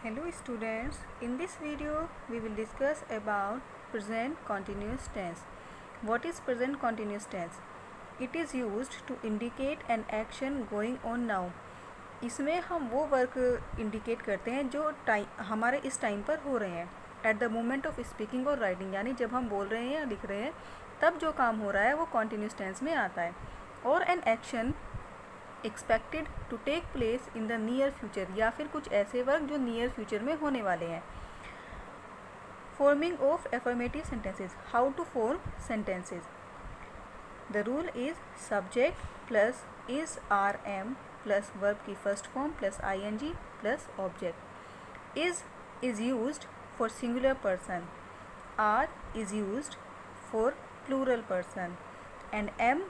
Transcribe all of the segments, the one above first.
Hello students, in this video we will discuss about present continuous tense. What is present continuous tense? It is used to indicate an action going on now. इसमें हम वो work indicate करते हैं जो हमारे इस time पर हो रहे हैं at the moment of speaking और राइटिंग, यानी जब हम बोल रहे हैं या लिख रहे हैं तब जो काम हो रहा है वो कॉन्टीन्यूस टेंस में आता है. और an action expected to take place in the near future, या फिर कुछ ऐसे वर्क जो नियर फ्यूचर में होने वाले हैं. Forming of affirmative sentences. How to form sentences. The rule is subject plus is are am plus verb की first form plus I N G plus object. Is used for singular person, are is used for plural person and am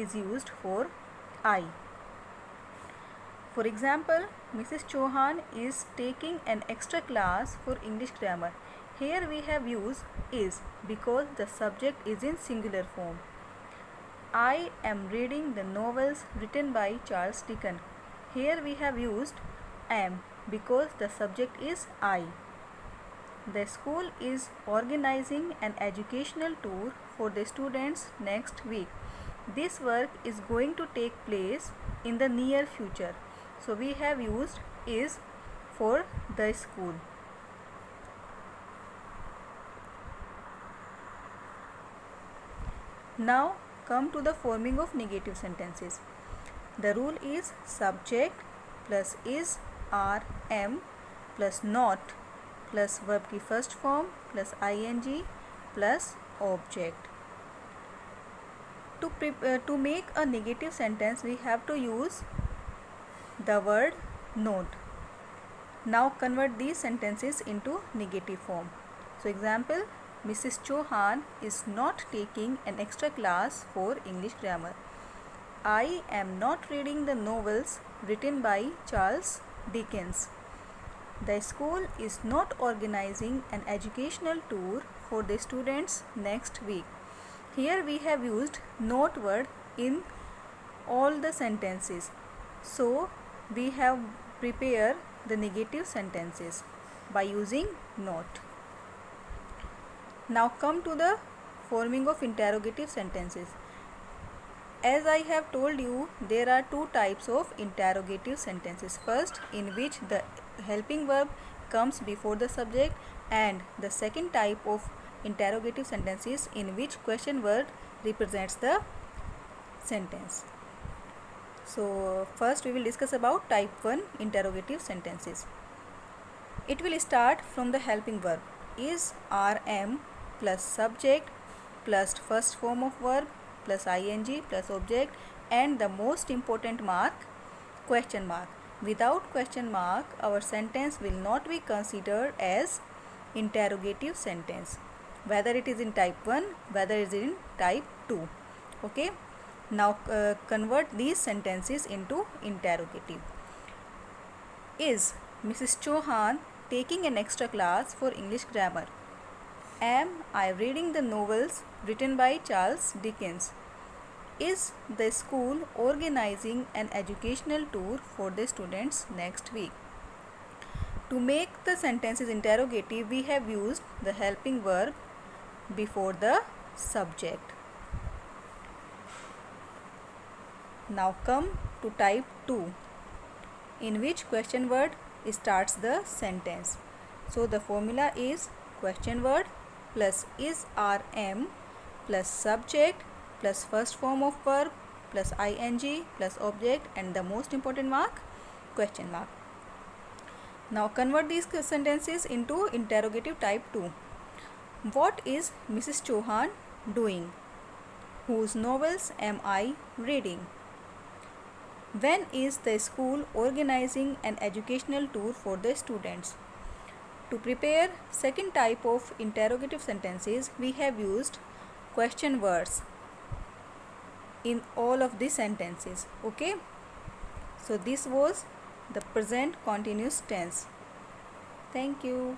is used for I. For example, Mrs. Chauhan is taking an extra class for English grammar. Here we have used is because the subject is in singular form. I am reading the novels written by Charles Dickens. Here we have used am because the subject is I. The school is organizing an educational tour for the students next week. This work is going to take place in the near future. So we have used is for the school. Now come to the forming of negative sentences. The rule is subject plus is are am plus not plus verb की first form plus ing plus object. To make a negative sentence we have to use the word not. Now convert these sentences into negative form. So example, Mrs. Chauhan is not taking an extra class for English grammar. I am not reading the novels written by Charles Dickens. The school is not organizing an educational tour for the students next week. Here we have used not word in all the sentences. So we have prepared the negative sentences by using not. Now come to the forming of interrogative sentences. As I have told you, there are two types of interrogative sentences. First, in which the helping verb comes before the subject, and the second type of interrogative sentences in which question word represents the sentence. So first we will discuss about type 1 interrogative sentences. It will start from the helping verb is are am plus subject plus first form of verb plus ing plus object and the most important mark, question mark. Without question mark our sentence will not be considered as interrogative sentence, whether it is in type 1, whether it is in type 2. Okay, now convert these sentences into interrogative. Is Mrs. Chauhan taking an extra class for English grammar? Am I reading the novels written by Charles Dickens? Is the school organizing an educational tour for the students next week? To make the sentences interrogative, we have used the helping verb before the subject. Now come to type 2, in which question word starts the sentence. So the formula is question word plus is are am plus subject plus first form of verb plus ing plus object and the most important mark, question mark. Now convert these sentences into interrogative type 2. What is Mrs. Chauhan doing? Whose novels am I reading? When is the school organizing an educational tour for the students? To prepare second type of interrogative sentences, we have used question words in all of these sentences. Okay, so this was the present continuous tense. Thank you.